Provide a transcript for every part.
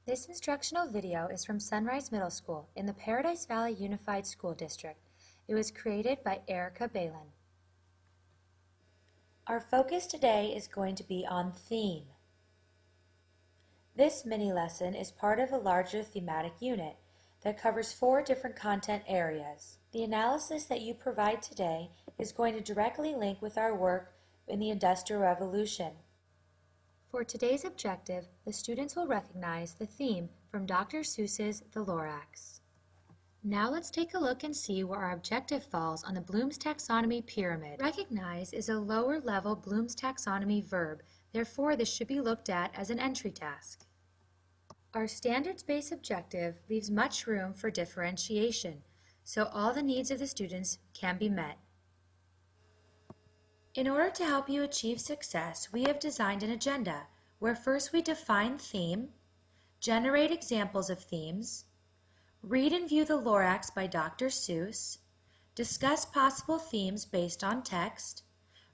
This instructional video is from Sunrise Middle School in the Paradise Valley Unified School District. It was created by Erica Balin. Our focus today is going to be on theme. This mini lesson is part of a larger thematic unit that covers 4 different content areas. The analysis that you provide today is going to directly link with our work in the Industrial Revolution. For today's objective, the students will recognize the theme from Dr. Seuss's The Lorax. Now let's take a look and see where our objective falls on the Bloom's taxonomy pyramid. Recognize is a lower level Bloom's taxonomy verb, therefore this should be looked at as an entry task. Our standards-based objective leaves much room for differentiation, so all the needs of the students can be met. In order to help you achieve success, we have designed an agenda where first we define theme, generate examples of themes, read and view The Lorax by Dr. Seuss, discuss possible themes based on text,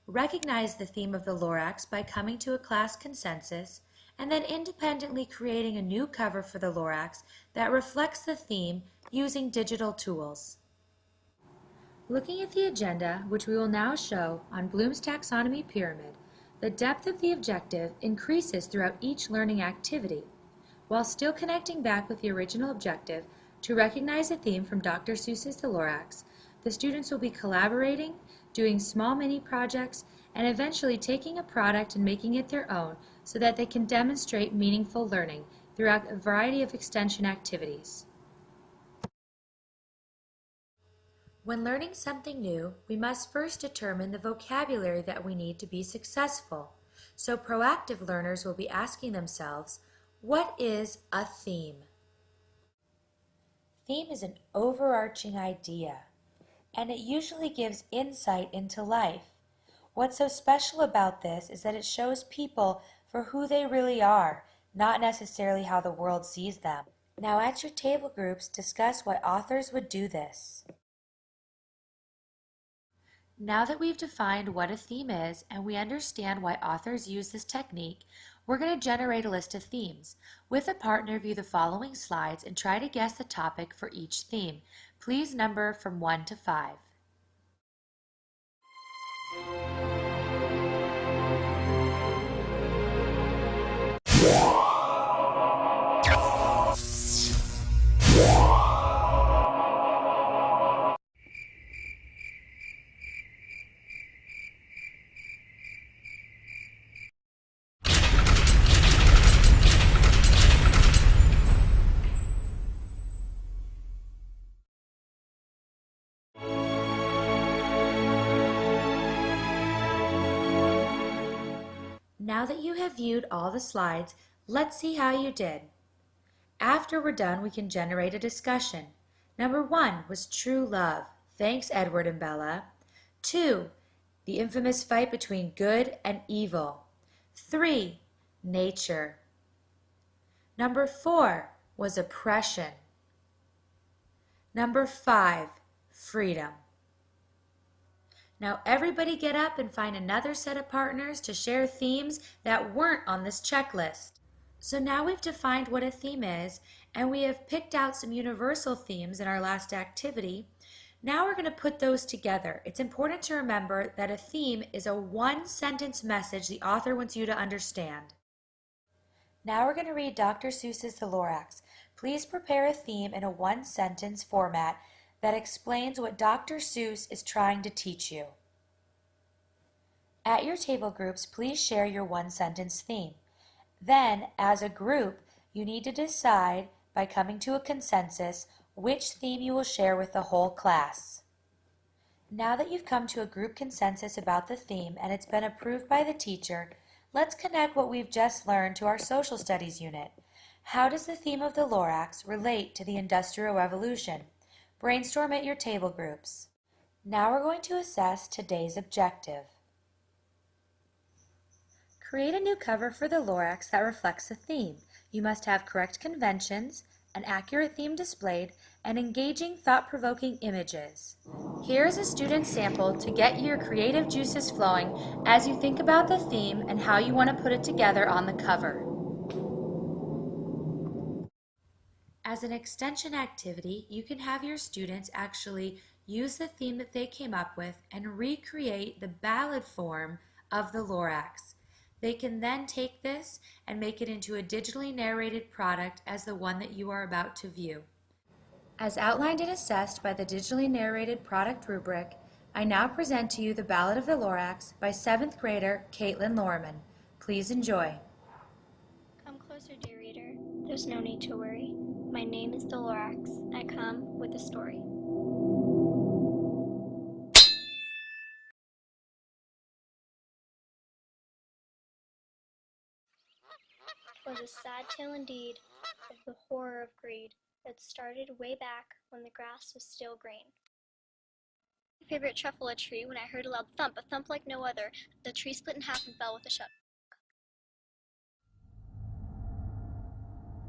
recognize the theme of The Lorax by coming to a class consensus, and then independently creating a new cover for The Lorax that reflects the theme using digital tools. Looking at the agenda, which we will now show on Bloom's taxonomy pyramid, the depth of the objective increases throughout each learning activity, while still connecting back with the original objective to recognize a theme from Dr. Seuss's The Lorax. The students will be collaborating, doing small mini projects, and eventually taking a product and making it their own so that they can demonstrate meaningful learning throughout a variety of extension activities. When learning something new, we must first determine the vocabulary that we need to be successful. So proactive learners will be asking themselves, what is a theme? Theme is an overarching idea, and it usually gives insight into life. What's so special about this is that it shows people for who they really are, not necessarily how the world sees them. Now at your table groups, discuss why authors would do this. Now that we've defined what a theme is and we understand why authors use this technique, we're going to generate a list of themes. With a partner, view the following slides and try to guess the topic for each theme. Please number from 1 to 5. Now that you have viewed all the slides, let's see how you did. After we're done, we can generate a discussion. Number 1 was true love. Thanks, Edward and Bella. 2, the infamous fight between good and evil. 3, nature. Number 4 was oppression. Number 5, freedom. Now everybody get up and find another set of partners to share themes that weren't on this checklist. So now we've defined what a theme is, and we have picked out some universal themes in our last activity. Now we're going to put those together. It's important to remember that a theme is a one-sentence message the author wants you to understand. Now we're going to read Dr. Seuss's The Lorax. Please prepare a theme in a one-sentence format that explains what Dr. Seuss is trying to teach you. At your table groups, please share your one-sentence theme. Then, as a group, you need to decide by coming to a consensus which theme you will share with the whole class. Now that you've come to a group consensus about the theme and it's been approved by the teacher, let's connect what we've just learned to our social studies unit. How does the theme of the Lorax relate to the Industrial Revolution? Brainstorm at your table groups. Now we're going to assess today's objective. Create a new cover for the Lorax that reflects the theme. You must have correct conventions, an accurate theme displayed, and engaging, thought-provoking images. Here is a student sample to get your creative juices flowing as you think about the theme and how you want to put it together on the cover. As an extension activity, you can have your students actually use the theme that they came up with and recreate the ballad form of the Lorax. They can then take this and make it into a digitally narrated product as the one that you are about to view. As outlined and assessed by the digitally narrated product rubric, I now present to you the Ballad of the Lorax by 7th grader Caitlin Lorman. Please enjoy. Come closer, dear reader. There's no need to worry. My name is the Lorax. I come with a story. 'Twas a sad tale indeed of the horror of greed that started way back when the grass was still green. My favorite truffle tree when I heard a loud thump, a thump like no other. The tree split in half and fell with a shut.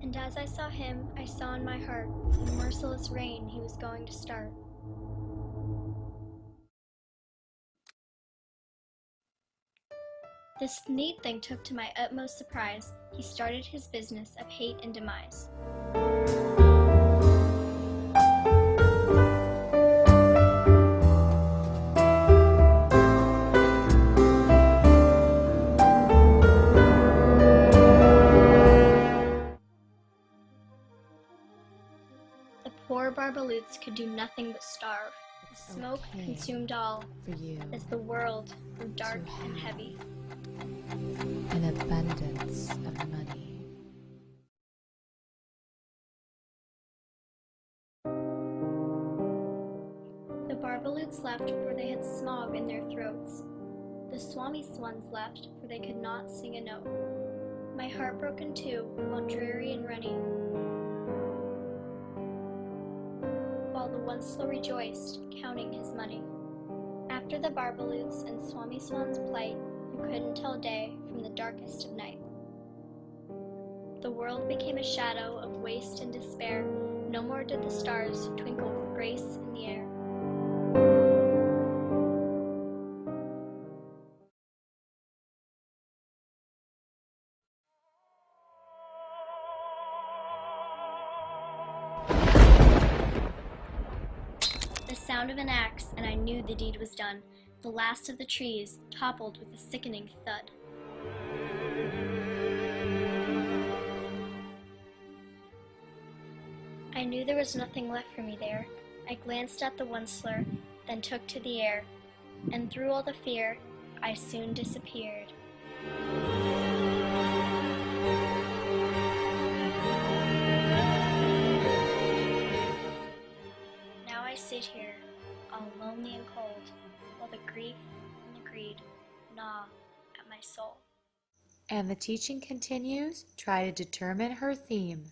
And as I saw him, I saw in my heart the merciless rain he was going to start. This neat thing took to my utmost surprise. He started his business of hate and demise. The poor Barbaloots could do nothing but starve. The smoke consumed all for you as the world grew dark and heavy. An abundance of money. The Barbaloots left, for they had smog in their throats. The Swami Swans left, for they could not sing a note. My heart broke in two, while dreary and runny, while the Onceler rejoiced, counting his money. After the Barbaloots and Swami Swans' plight, who couldn't tell day from the darkest of night, the world became a shadow of waste and despair. No more did the stars twinkle with grace in the air. The sound of an axe, and I knew the deed was done. The last of the trees toppled with a sickening thud. I knew there was nothing left for me there. I glanced at the Onceler, then took to the air, and through all the fear, I soon disappeared. Now I sit here, all lonely and cold, while the grief and the greed gnaw at my soul. And the teaching continues. Try to determine her theme.